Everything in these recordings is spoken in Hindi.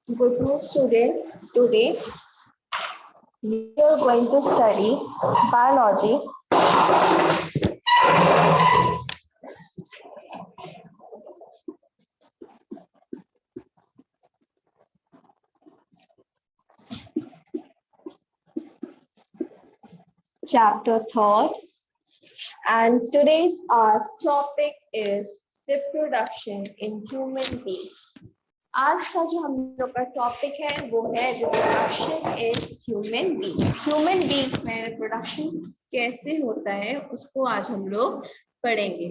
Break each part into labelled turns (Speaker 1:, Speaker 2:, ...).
Speaker 1: Good morning, students. Today we are going to study biology. Chapter 3rd, and today's our topic is reproduction in human beings. आज का जो हम लोग का टॉपिक है वो है reproduction in human being. Human being में रिप्रोडक्शन कैसे होता है उसको आज हम लोग पढ़ेंगे।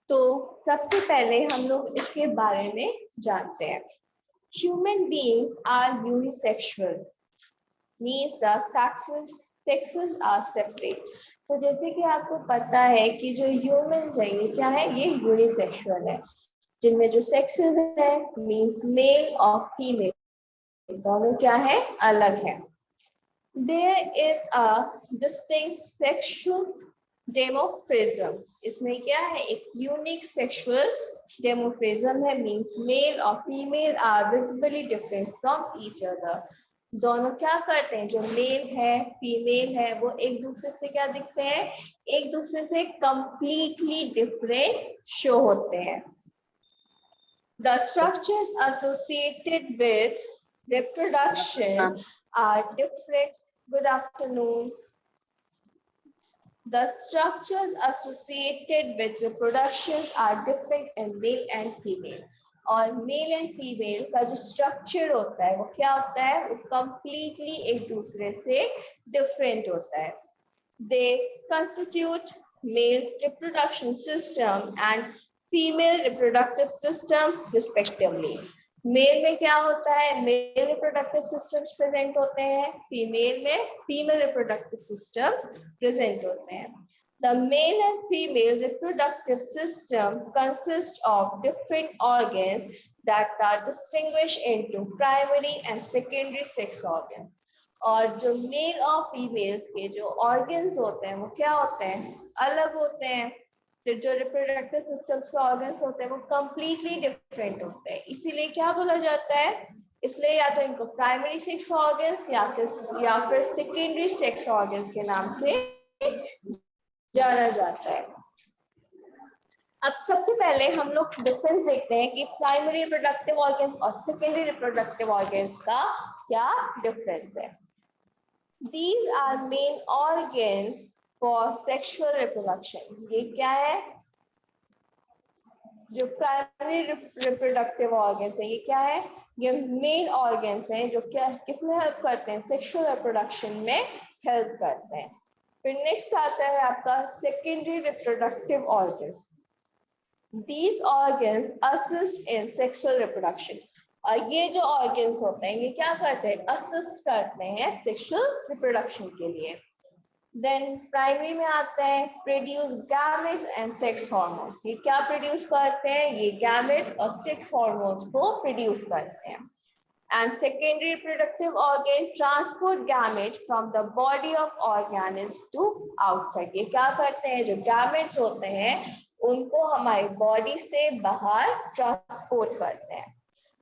Speaker 1: तो सबसे पहले हम लोग इसके बारे में जानते हैं। Human beings are unisexual, means the sexes are separate. तो जैसे कि आपको पता है कि जो ह्यूमंस है ये क्या है, ये यूनिसेक्सुअल है, जिनमें जो सेक्सेस है मींस मेल और फीमेल दोनों क्या है, अलग है। There is a distinct sexual डेमोफ्रिज्म, इसमें क्या है, एक यूनिक सेक्सुअल डेमोफ्रिज्म है, मींस मेल और female are visibly different from each other. दोनों क्या करते हैं, जो मेल है फीमेल है वो एक दूसरे से क्या दिखते हैं, एक दूसरे से कंप्लीटली डिफरेंट शो होते हैं। The structures associated with reproduction are different. Good afternoon. The structures associated with reproduction are different in male and female. और मेल एंड फीमेल का जो स्ट्रक्चर होता है वो क्या होता है, वो कंप्लीटली एक दूसरे से डिफरेंट होता है। They constitute male reproduction system and female reproductive system respectively. Male में क्या होता है, मेल रिप्रोडक्टिव सिस्टम्स प्रेजेंट होते हैं, फीमेल में फीमेल रिप्रोडक्टिव सिस्टम्स प्रेजेंट होते हैं। The male and female reproductive system consist of different organs that are distinguished into primary and secondary sex organs. और जो मेल और फीमेल्स के जो ऑर्गन्स होते हैं वो क्या होते हैं, अलग होते हैं। फिर जो रिप्रोडक्टिव सिस्टम्स के ऑर्गन्स होते हैं वो कंप्लीटली डिफरेंट होते हैं, इसीलिए क्या बोला जाता है, इसलिए या तो इनको प्राइमरी सेक्स ऑर्गन्स या फिर सेकेंडरी सेक्स ऑर्गन्स के नाम से जाना जाता है। अब सबसे पहले हम लोग डिफरेंस देखते हैं कि प्राइमरी रिप्रोडक्टिव ऑर्गन्स और सेकेंडरी रिप्रोडक्टिव ऑर्गन्स का क्या डिफरेंस है। These are main organs for sexual reproduction. ये क्या है, जो प्राइमरी रिप्रोडक्टिव ऑर्गन्स है ये क्या है, ये मेन ऑर्गन्स हैं जो क्या किसमें हेल्प करते हैं, सेक्सुअल रिप्रोडक्शन में हेल्प करते हैं। फिर नेक्स्ट आता है आपका secondary reproductive organs. These organs assist in sexual reproduction. और ये जो ऑर्गन्स होते हैं ये क्या करते हैं, असिस्ट करते हैं सेक्सुअल रिप्रोडक्शन के लिए। देन प्राइमरी में आता है produce gametes and sex hormones. ये क्या प्रोड्यूस करते हैं, ये गैमेट्स और सेक्स हार्मोन्स को प्रोड्यूस करते हैं। And secondary reproductive organ transport gamete from the body of organism to outside. ये क्या करते हैं, जो गैमेट्स होते हैं उनको हमारी बॉडी से बाहर ट्रांसपोर्ट करते हैं।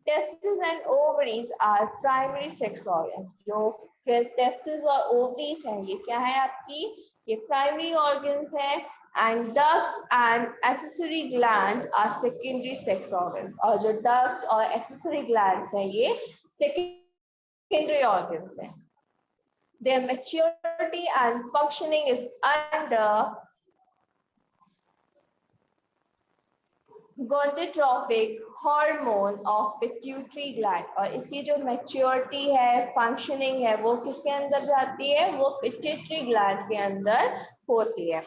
Speaker 1: Testes and ovaries are primary sex organs. जो टेस्टिस और ओवरीज हैं ये क्या है आपकी, ये प्राइमरी ऑर्गन्स हैं। And ducts and accessory glands are secondary sex organs. और जो डक्ट्स और एक्सेसरी ग्लैंड्स हैं ये सेकेंडरी ऑर्गन्स हैं। Their maturity and functioning is under gonadotropic hormone of pituitary gland. और इसकी जो मैच्योरिटी है, फंक्शनिंग है, वो किसके अंदर जाती है, वो पिट्यूटरी ग्लैंड के अंदर होती है।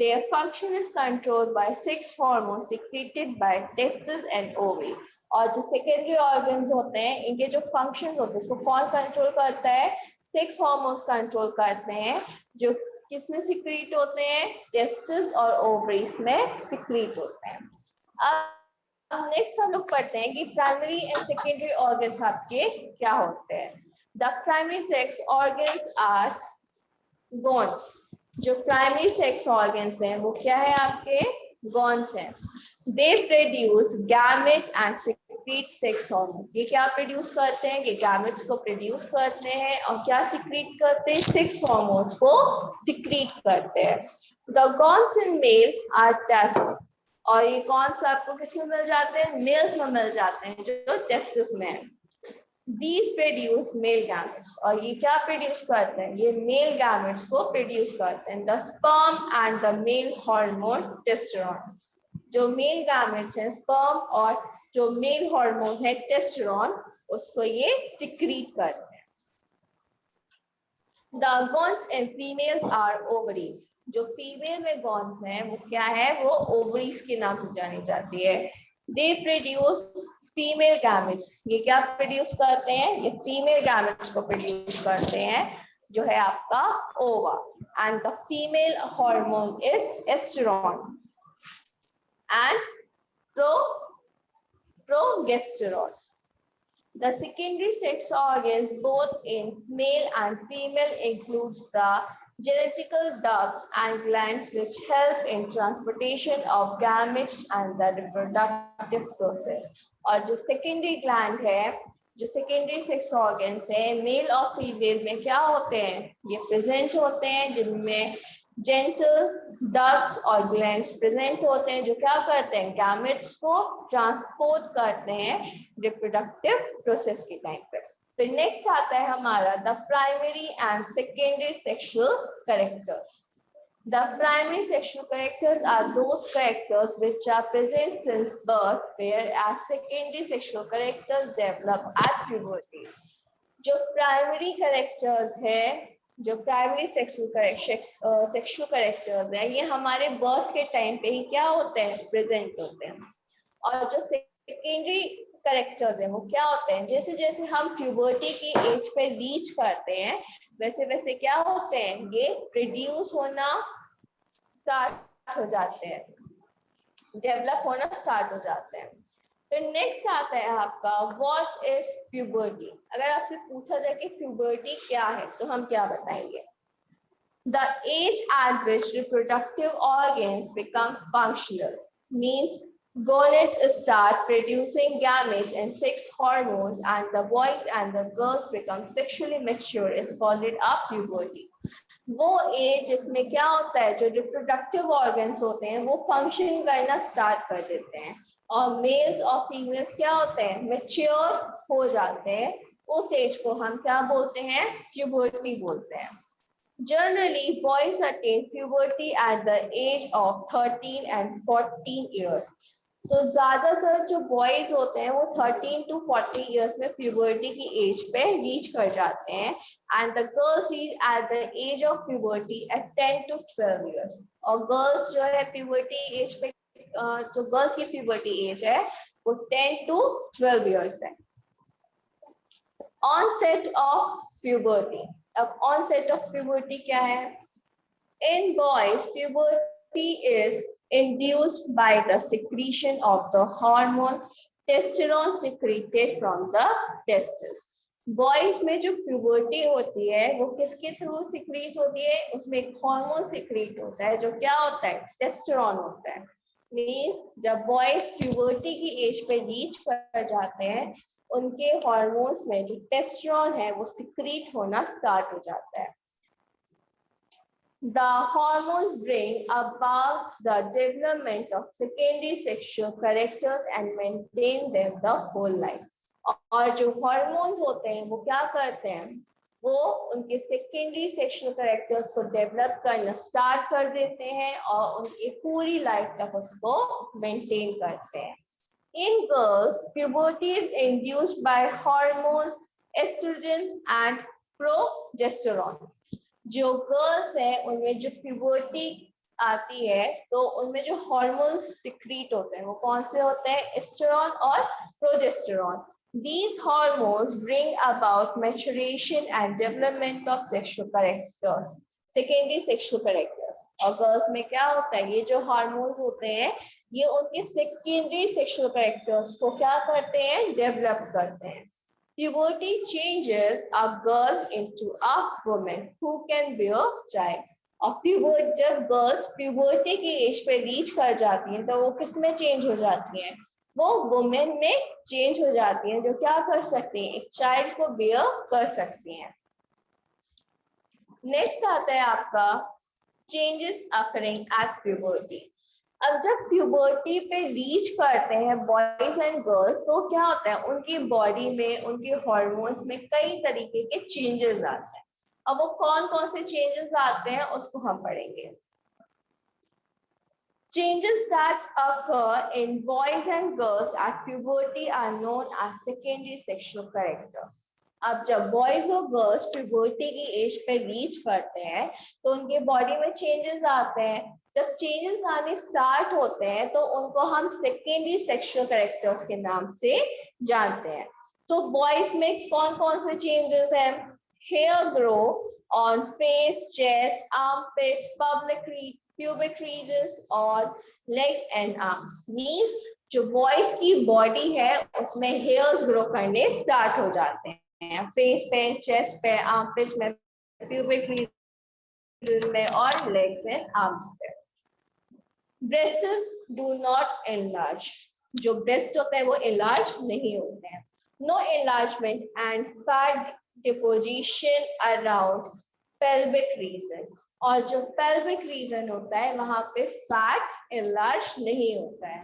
Speaker 1: Their function is controlled by 6 hormones secreted by testes and ovaries. और जो सेकेंडरी ऑर्गन्स होते हैं इनके जो फंक्शंस होते हैं उसको कौन कंट्रोल करता है, 6 हार्मोन्स कंट्रोल करते हैं, जो किसमें सिक्रीट होते हैं, टेस्टिस और ओवरीज में सिक्रीट होते हैं। अब नेक्स्ट हम लोग पढ़ते हैं कि प्राइमरी एंड सेकेंडरी ऑर्गन्स आपके क्या होते हैं। The primary sex organs are gones. जो प्राइमरी सेक्स ऑर्गन्स हैं वो क्या है आपके गोन्स हैं. They produce gametes and secrete sex hormone. ये क्या प्रोड्यूस करते हैं? ये गैमेट्स को प्रोड्यूस करते हैं और क्या सिक्रीट करते हैं? सेक्स हार्मोन्स को सिक्रीट करते हैं. The gonads in male are testes. और ये कौन सा आपको किसमें मिल जाते हैं? मेल्स में मिल जाते हैं जो टेस्टिस में है. These produce male gametes. और ये क्या प्रोड्यूस करते हैं? ये मेल गैमेट्स को प्रोड्यूस करते हैं. The sperm and the male hormone testosterone. जो मेल गैमेट्स हैं स्पर्म और जो मेल हार्मोन है टेस्टोस्टेरोन उसको ये सिक्रीट करते हैं. The gones in females are ovaries. जो फीमेल में गोन्स हैं वो क्या है? वो ओवरीज के नाम से जानी जाती है. They produce female gametes. ये क्या प्रोड्यूस करते हैं? ये फीमेल गैमेट्स को प्रोड्यूस करते हैं जो है आपका ova. And the female hormone is estrone and progesterone. The secondary sex organs both in male and female includes the genetical ducts and glands which help in transportation of gametes and the reproductive process. और जो secondary gland है, जो secondary sex organs है, मेल और फीमेल में क्या होते हैं? ये प्रेजेंट होते हैं जिनमें जेंटल डक्ट्स और ग्लैंड्स प्रेजेंट होते हैं जो क्या करते हैं? गैमेट्स को ट्रांसपोर्ट करते हैं रिप्रोडक्टिव प्रोसेस के टाइम पे. तो नेक्स्ट आता है हमारा the primary and secondary sexual characters. The primary sexual characters are those characters which are present since birth, whereas secondary sexual characters develop at puberty. जो प्राइमरी कैरेक्टर्स है, जो प्राइमरी सेक्सुअल कैरेक्टर्स है, ये हमारे बर्थ के टाइम पे ही क्या होते हैं? प्रेजेंट होते हैं. और जो सेकेंडरी कैरेक्टर्स है वो क्या होते हैं? जैसे जैसे हम प्यूबर्टी की एज पे रीच करते हैं वैसे वैसे क्या होते हैं? ये प्रोड्यूस होना स्टार्ट हो जाते हैं, डेवलप होना स्टार्ट हो जाते हैं. तो नेक्स्ट आता है आपका व्हाट इज प्यूबर्टी. अगर आपसे पूछा जाए कि प्यूबर्टी क्या है तो हम क्या बताएंगे? The age at which reproductive organs become functional means gonads start producing gametes and sex hormones and the boys and the girls become sexually mature is called it a puberty. वो एज जिसमें क्या होता है? जो रिप्रोडक्टिव ऑर्गन्स होते हैं वो फंक्शन करना स्टार्ट कर देते हैं और मेल्स और फीमेल्स क्या होते हैं? मैच्योर हो जाते हैं. उस एज को हम क्या बोलते हैं? प्यूबर्टी बोलते हैं. Generally, boys attain puberty at the age of 13 and 14 years. तो ज्यादातर जो बॉयज होते हैं वो 13 to 40 इयर्स में प्यूबर्टी की एज पे रीच कर जाते हैं and the girls reach at the age of puberty at 10 to 12 years. और गर्ल्स जो है प्यूबर्टी एज पे जो गर्ल्स की प्यूबर्टी एज है वो 10 to 12 इयर्स है. Onset of puberty. अब ऑनसेट ऑफ प्यूबर्टी क्या है? In boys puberty is induced by the secretion of the hormone testosterone secreted from the testes. Boys में जो प्यूबर्टी होती है वो किसके थ्रू सिक्रीट होती है? उसमें एक हार्मोन सिक्रीट होता है जो क्या होता है? टेस्टोस्टेरोन होता है. मींस जब बॉयज प्यूबर्टी की एज पे रीच कर जाते हैं उनके हार्मोन्स में जो टेस्टोस्टेरोन है वो सिक्रीट होना स्टार्ट हो जाता है. The hormones bring about the development of secondary sexual characters and maintain them the whole life. और जो हार्मोन्स होते हैं वो क्या करते हैं? वो उनके सेकेंडरी सेक्सुअल कैरेक्टर्स को डेवलप करना स्टार्ट कर देते हैं और उनकी पूरी लाइफ तक उसको मेंटेन करते हैं. In girls, puberty is induced by hormones estrogen and progesterone. जो गर्ल्स है उनमें जो प्यूबर्टी आती है तो उनमें जो हार्मोन्स सिक्रीट होते हैं वो कौन से होते हैं? एस्ट्रोजन और progesterone. These hormones bring about maturation and development of sexual characters, secondary sexual characters. और गर्ल्स में क्या होता है? ये जो हार्मोन्स होते हैं ये उनके सेकेंडरी सेक्सुअल कैरेक्टर्स को क्या करते हैं? डेवलप करते हैं. Puberty changes a girl into a woman who can bear child. और प्यूबर्ट जब गर्ल्स प्यूबर्टी की एज पे रीच कर जाती हैं तो वो किस में चेंज हो जाती हैं? वो वुमेन में चेंज हो जाती हैं, जो क्या कर सकती हैं? एक चाइल्ड को बेयर कर सकती हैं। नेक्स्ट आता है आपका चेंजेस अकरिंग एट प्यूबर्टी। अब जब प्यूबर्टी पे रीच करते हैं बॉयज एंड गर्ल्स तो क्या होता है? उनकी बॉडी में, उनके हार्मोन्स में कई तरीके के चेंजेस आते हैं। अब वो कौन कौन से चेंजेस आते हैं उसको हम पढ़ेंगे। Changes that occur in boys and girls at puberty are known as secondary sexual characters. अब जब बॉयज और गर्ल्स प्यूबर्टी की एज पे रीच करते हैं तो उनके बॉडी में चेंजेस आते हैं। जब चेंजेस आने स्टार्ट होते हैं तो उनको हम सेकेंडरी सेक्सुअल कैरेक्टर्स के नाम से जानते हैं। तो बॉयज में कौन कौन से चेंजेस हैं? Hair grow on face, chest, armpits, pubic regions और legs and arms। मींस जो बॉयज की बॉडी है उसमें हेयर्स ग्रो करने स्टार्ट हो जाते हैं, फेस पे, चेस्ट पे, आर्मपिट्स में, pubic region में और लेग्स एंड आर्म्स पे। Breasts do not enlarge. जो ब्रेस्ट होते हैं वो एनलार्ज नहीं होते हैं। No enlargement and fat deposition around pelvic region. और जो पेल्विक रीजन होता है वहां पे फैट एनलार्ज नहीं होता है।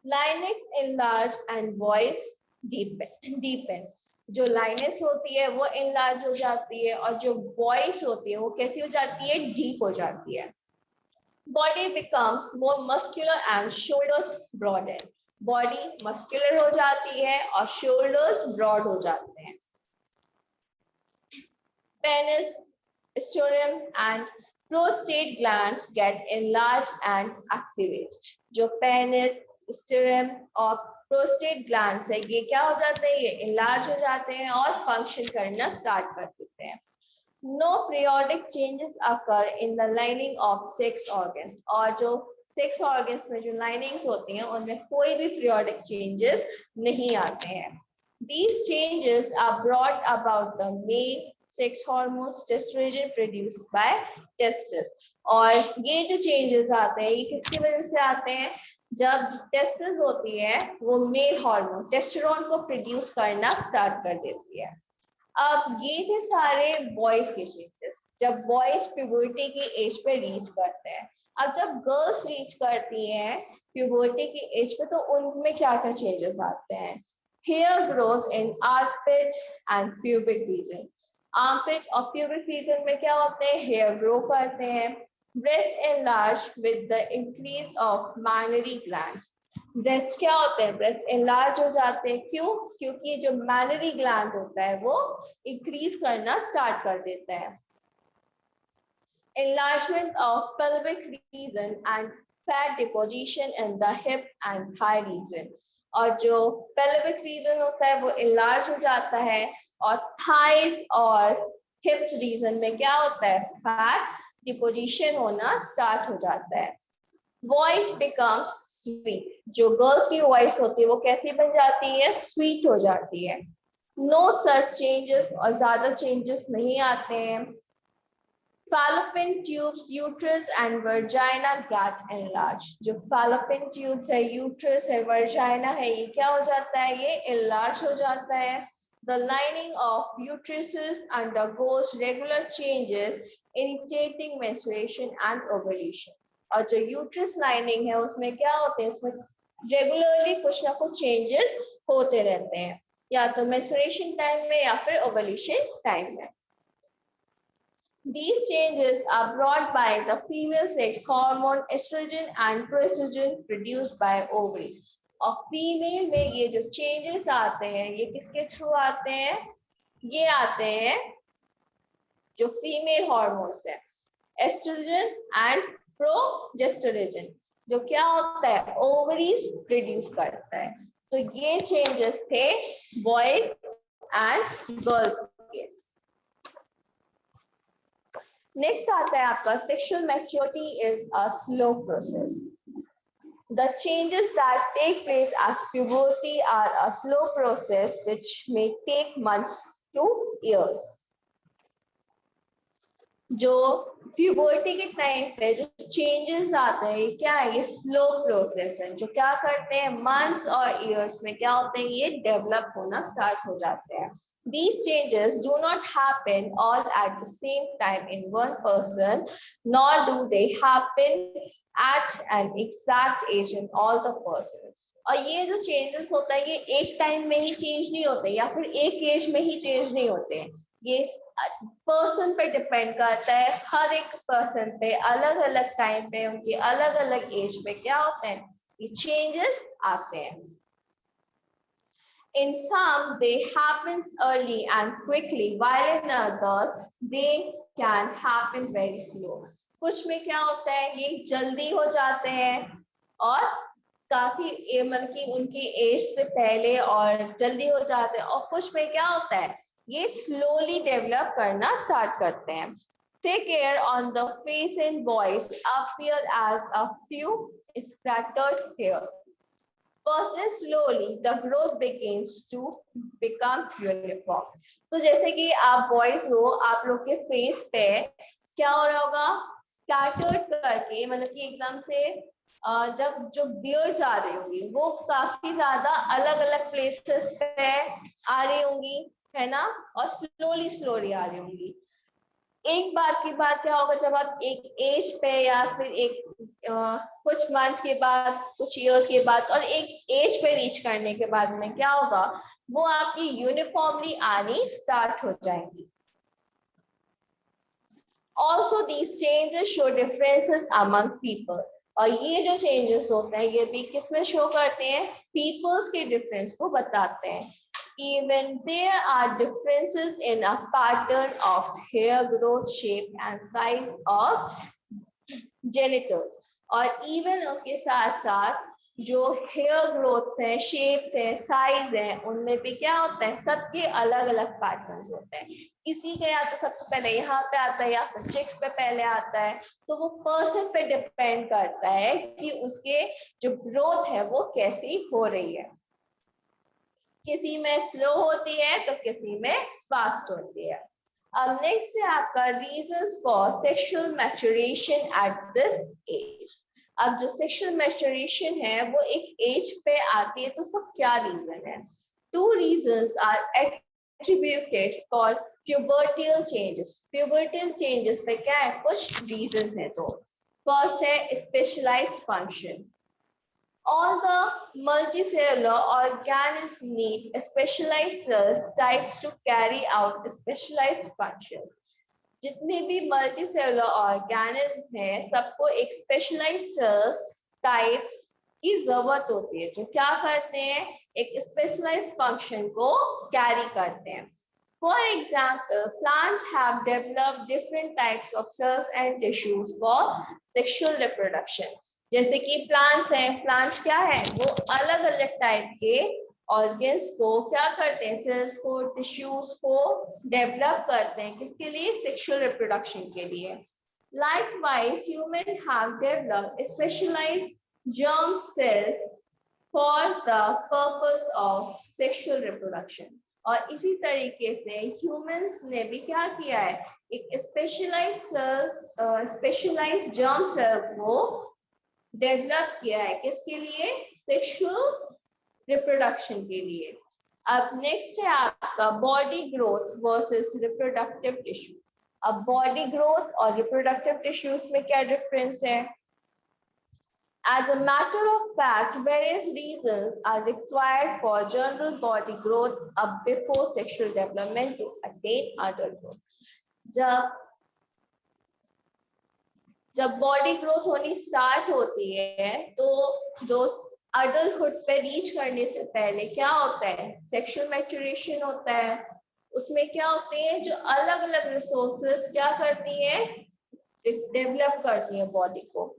Speaker 1: Larynx enlarge and voice deepen. जो लाइनेक्स होती है वो एनलार्ज हो जाती है और जो वॉइस होती है वो कैसी हो जाती है? डीप हो जाती है। Body becomes more muscular and shoulders broaden. Body muscular हो जाती है और shoulders broad हो जाते हैं। Penis, sternum and prostate glands get enlarged and activated. जो penis, sternum और prostate glands है ये क्या हो जाते हैं? ये enlarge हो जाते हैं और function करना start कर देते हैं। No periodic changes occur in the lining of sex organs। और जो सेक्स ऑर्गन्स में जो लाइनिंग्स होती हैं उनमें कोई भी periodic changes नहीं आते हैं। These changes are brought about the male sex hormones testosterone produced by testes। और ये जो changes आते हैं ये किसकी वजह से आते हैं? जब टेस्टिस होती है वो मेल हार्मोन टेस्टोस्टेरोन को प्रोड्यूस करना स्टार्ट कर देती है। अब ये थे सारे बॉयज के चेंजेस जब बॉयज प्यूबर्टी की एज पे रीच करते हैं। अब जब गर्ल्स रीच करती हैं प्यूबर्टी की एज पे तो उनमें क्या क्या चेंजेस आते हैं? Hair grows in armpit and pubic region. Armpit और प्यूबिक रीजन में क्या होते हैं? हेयर ग्रो करते हैं। Breast enlarge with the increase of mammary glands. Breast क्या होते हैं? ब्रेस्ट एनलार्ज हो जाते हैं। क्यों? क्योंकि जो मैनरी ग्लैंड होता है वो इंक्रीज करना स्टार्ट कर देता है। Enlargement of pelvic region and fat deposition in the hip and thigh region। और जो pelvic region होता है वो enlarge हो जाता है और thighs और hips region में क्या होता है? fat deposition होना start हो जाता है। Voice becomes sweet। जो गर्ल्स की वॉइस होती है वो कैसी बन जाती है? स्वीट हो जाती है। नो सच चेंजेस और ज्यादा चेंजेस नहीं आते हैं। Fallopian tubes, uterus and vagina get enlarged। जो fallopian tubes है, uterus है, vagina है, ये क्या हो जाता है? ये enlarge हो जाता है। The lining of uteruses undergoes regular changes initiating menstruation and ovulation। और जो यूट्रस लाइनिंग है उसमें क्या होते हैं? उसमें रेगुलरली कुछ ना कुछ चेंजेस होते रहते हैं, या तो मेंस्ट्रुएशन टाइम में या फिर ओवुलेशन टाइम में। These changes are brought by the female sex hormone estrogen and proestrogen produced by ovaries। और फीमेल में ये जो चेंजेस आते हैं ये किसके थ्रू आते हैं? ये आते हैं जो फीमेल हॉर्मोन्स है एस्ट्रोजन एंड प्रोजेस्टेरोजन, जो क्या होता है? ओवरीज प्रोड्यूस करता है। तो ये चेंजेस थे बॉयज एंड गर्ल्स के। नेक्स्ट आता है आपका sexual maturity is a slow process. The changes that take place as puberty are a slow process which may take months to years. जो प्यूबर्टी के टाइम पे जो चेंजेस आते हैं क्या है, ये स्लो प्रोसेस है जो क्या करते हैं मंथ्स और इयर्स में क्या होते हैं ये डेवलप होना स्टार्ट हो जाते हैं. These changes do not happen all at the same time in one person, nor do they happen at an exact age in all the persons. और ये जो चेंजेस होता है ये एक टाइम में ही चेंज नहीं होते या फिर एक एज में ही चेंज नहीं होते हैं. ये पर्सन पे डिपेंड करता है. हर एक पर्सन पे अलग अलग टाइम पे उनकी अलग अलग एज पे क्या होते हैं ये चेंजेस आते हैं. In some they happens early and quickly, while in others they can happen very slow. कुछ में क्या होता है ये जल्दी हो जाते हैं और काफी मतलब कि उनकी एज से पहले और जल्दी हो जाते हैं, और कुछ में क्या होता है ये स्लोली डेवलप करना स्टार्ट करते हैं. Thick hair on the face in boys appear as a few scattered hairs. First slowly the growth begins to become uniform. तो जैसे कि आप बॉयज हो, आप लोग के फेस पे क्या हो रहा होगा स्कैटर्ड करके, मतलब कि एकदम से जब जो बियर्ड्स आ रही होंगी वो काफी ज्यादा अलग अलग प्लेसेस पे आ रही होंगी है ना, और स्लोली स्लोली आ रही होंगी. एक बात की बात क्या होगा जब आप एक एज पे या फिर एक कुछ मंथ्स के बाद कुछ इयर्स के बाद और एक एज पे रीच करने के बाद में क्या होगा वो आपकी यूनिफॉर्मली आनी स्टार्ट हो जाएंगी. Also these changes show differences among people. और ये जो चेंजेस होते हैं ये भी किसमें शो करते हैं पीपल्स के डिफरेंस को बताते हैं. Even there are differences in a pattern of hair growth, shape and size of genitals. और even उसके साथ साथ जो हेयर ग्रोथ है, शेप्स है, साइज है, उनमें भी क्या होता है सबके अलग अलग पैटर्न्स होते हैं. किसी का या तो सबसे पहले यहाँ पे आता है या फिर चिक्स पे पहले आता है. तो वो पर्सन पे डिपेंड करता है कि उसके जो ग्रोथ है वो कैसी हो रही है. किसी में स्लो होती है तो किसी में फास्ट होती है. अब नेक्स्ट है आपका reasons for sexual maturation at this age. अब जो सेक्सुअल मैच्योरेशन है वो एक एज पे आती है तो उसका क्या रीजन है. 2 reasons are attributed for pubertal changes. Pubertal changes पे क्या है कुछ reasons है. तो फर्स्ट है specialized function. All the multicellular organisms need specialized cells types to carry out specialized functions. जितने भी मल्टीसेलुलर ऑर्गेनिज्म हैं सबको एक स्पेशलाइज्ड सेल्स टाइप्स की जरूरत होती है जो क्या करते हैं एक स्पेशलाइज्ड फंक्शन को कैरी करते हैं. For example, plants have developed different types of cells and tissues for sexual reproduction. जैसे कि प्लांट्स हैं, प्लांट्स क्या है वो अलग अलग टाइप के ऑर्गन्स को क्या करते हैं सेल्स को टिश्यूज को डेवलप करते हैं किसके लिए सेक्सुअल रिप्रोडक्शन के लिए. Likewise, humans have developed specialized germ cells for the purpose of sexual reproduction. और इसी तरीके से ह्यूमंस ने भी क्या किया है एक स्पेशलाइज्ड जर्म सेल को डेवलप किया है किसके लिए सेक्सुअल रिप्रोडक्शन के लिए. अब नेक्स्ट है आपका body growth versus reproductive tissue. अब बॉडी ग्रोथ और रिप्रोडक्टिव टिश्यूज में क्या डिफरेंस है. As a matter of fact, various reasons are required for general body growth up before sexual development to attain adulthood. जब बॉडी ग्रोथ होनी स्टार्ट होती है तो जो अडल्टहुड पे रीच करने से पहले क्या होता है सेक्सुअल मैच्योरेशन होता है. उसमें क्या होते हैं जो अलग अलग रिसोर्सेस क्या करती है डेवलप करती है बॉडी को.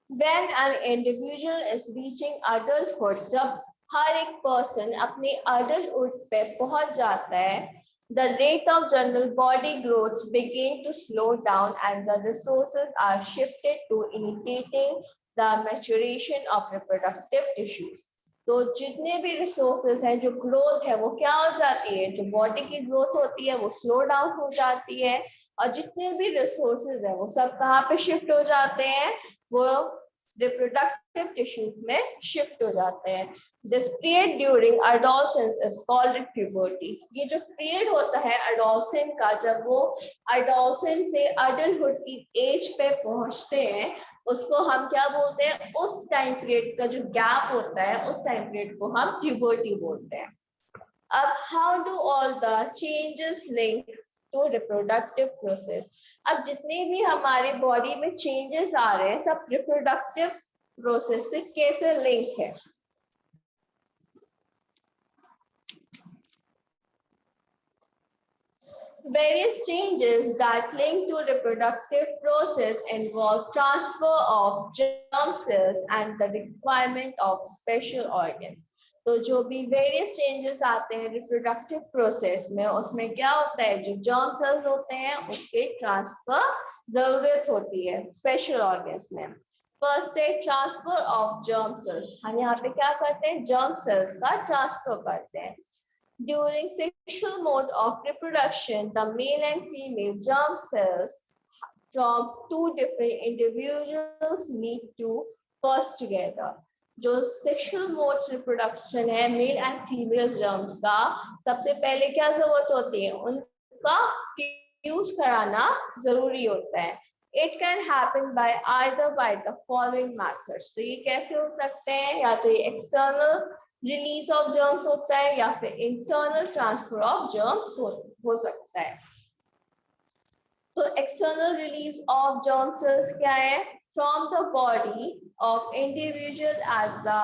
Speaker 1: When an individual is reaching adulthood, जब हर एक पर्सन अपने अडल्टहुड पे पहुंच जाता है, the rate of general body growth begin to slow down and the resources are shifted to initiating the maturation of reproductive tissues. तो जितने भी रिसोर्सेज हैं, जो ग्रोथ है वो क्या हो जाती है, जो बॉडी की ग्रोथ होती है वो स्लो डाउन हो जाती है, और जितने भी रिसोर्सेज है वो सब कहाँ पे शिफ्ट हो जाते हैं, वो रिप्रोडक्टिव टिश्यूज में शिफ्ट हो जाते हैं. This period during adolescence is called puberty. ये जो पीरियड होता है एडोलसेंस का, जब वो एडोलसेंस से अडल्टहुड की एज पे पहुंचते हैं, उसको हम क्या बोलते हैं, उस टाइम पीरियड का जो गैप होता है उस टाइम पीरियड को हम प्यूबर्टी बोलते हैं. अब how do all the changes link to reproductive process. अब जितने भी हमारे बॉडी में चेंजेस आ रहे हैं सब रिप्रोडक्टिव प्रोसेस से कैसे लिंक है. Various changes that link to reproductive process involve transfer of germ cells and the requirement of special organs. तो जो भी वेरियस चेंजेस आते हैं रिप्रोडक्टिव प्रोसेस में, उसमें क्या होता है, जो जर्म सेल्स होते हैं उसके ट्रांसफर जरूरत होती है स्पेशल ऑर्गन्स में. फर्स्ट है ट्रांसफर ऑफ जर्म सेल्स. हम यहाँ पे क्या करते हैं, जर्म सेल्स का ट्रांसफर करते हैं. During sexual mode of reproduction, the male and female germ cells from two different individuals meet to first together. जो सेक्सुअल मोड्स रिप्रोडक्शन है मेल एंड फीमेल जर्म्स का, सबसे पहले क्या जरूरत होती है, उनका फ्यूज कराना जरूरी होता है. It can happen by either by the following methods. तो ये कैसे हो सकते हैं, या तो ये एक्सटर्नल रिलीज ऑफ जर्म्स होता है या फिर इंटरनल ट्रांसफर ऑफ जर्म्स हो सकता है. तो external release of germ cells क्या है, from the body of individual as the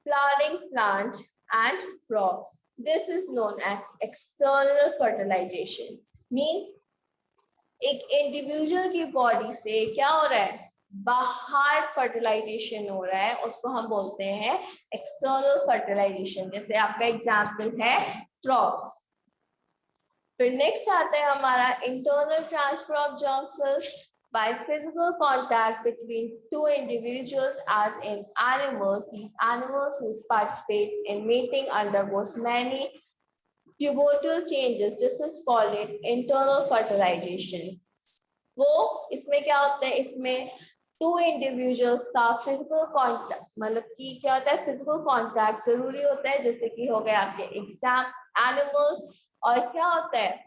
Speaker 1: flowering plant and frog. This is known as external fertilization. Means एक इंडिविजुअल की बॉडी से क्या हो रहा है, बाहर फर्टिलाइजेशन हो रहा है, उसको हम बोलते हैं एक्सटर्नल फर्टिलाइजेशन. जैसे आपका एग्जांपल है फ्रॉग्स. फिर नेक्स्ट आता है हमारा internal transfer of germ cells by physical contact between two individuals as in animals. These animals who participate in mating undergoes many pubertal changes. This is called internal fertilization. वो इसमें क्या होता है, इसमें टू इंडिविजुअल्स का फिजिकल कॉन्टैक्ट, मतलब कि क्या होता है, फिजिकल कॉन्टैक्ट जरूरी होता है, जैसे कि हो गया आपके एग्जाम एनिमल्स. और क्या होता है,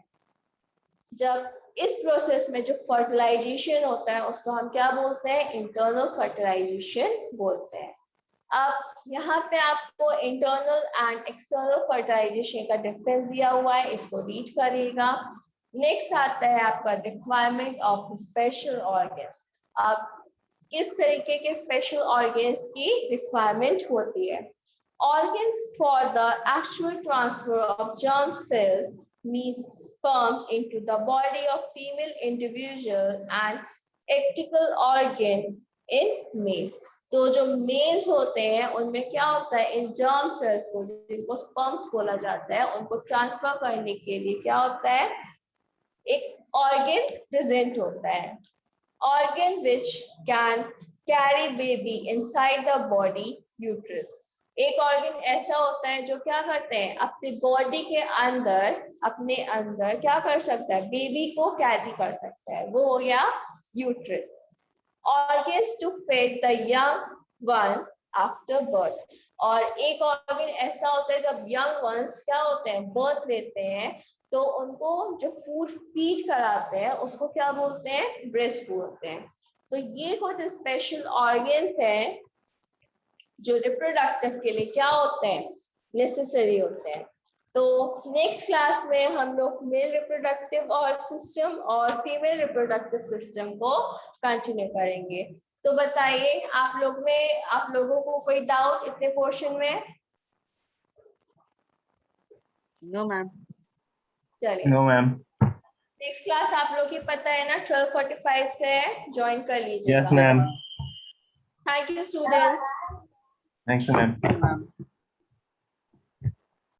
Speaker 1: जब इस प्रोसेस में जो फर्टिलाइजेशन होता है उसको हम क्या बोलते हैं, इंटरनल फर्टिलाइजेशन बोलते हैं. अब यहाँ पे आपको इंटरनल एंड एक्सटर्नल फर्टिलाइजेशन का डिफरेंस दिया हुआ है, इसको रीड करिएगा. नेक्स्ट आता है आपका रिक्वायरमेंट ऑफ स्पेशल ऑर्गन्स. अब किस तरीके के स्पेशल ऑर्गन्स की रिक्वायरमेंट होती है. Organs for the actual transfer of germ cells means sperms into the body of female individual and epical organ in male. तो जो मेल्स होते हैं उनमें क्या होता है, इन जर्म सेल्स को जिनको स्पर्म्स बोला जाता है उनको ट्रांसफर करने के लिए क्या होता है, एक ऑर्गन प्रेजेंट होता है. Organ which can carry baby inside the body uterus. एक ऑर्गन ऐसा होता है जो क्या करते हैं, अपनी बॉडी के अंदर, अपने अंदर क्या कर सकता है, बेबी को कैरी कर सकता है, वो हो गया uterus. Organs to feed the young one after birth. और एक ऑर्गन ऐसा होता है जब यंग वंस क्या होते हैं, बर्थ लेते हैं, तो उनको जो फूड फीड कराते हैं उसको क्या बोलते हैं, ब्रेस्ट बोलते हैं. तो ये कुछ स्पेशल ऑर्गन्स हैं जो रिप्रोडक्टिव के लिए क्या होते हैं, नेसेसरी होते हैं. तो नेक्स्ट क्लास में हम लोग मेल रिप्रोडक्टिव और सिस्टम और फीमेल रिप्रोडक्टिव सिस्टम को कंटिन्यू करेंगे. तो बताइए आप लोगों को कोई डाउट इतने पोर्शन में?
Speaker 2: No ma'am.
Speaker 1: चलिए,
Speaker 3: नो मैम.
Speaker 1: नेक्स्ट क्लास आप लोग की पता है ना 12:45 से ज्वाइन कर लीजिएगा.
Speaker 3: Yes ma'am.
Speaker 1: Thank you students.
Speaker 3: Thank you ma'am.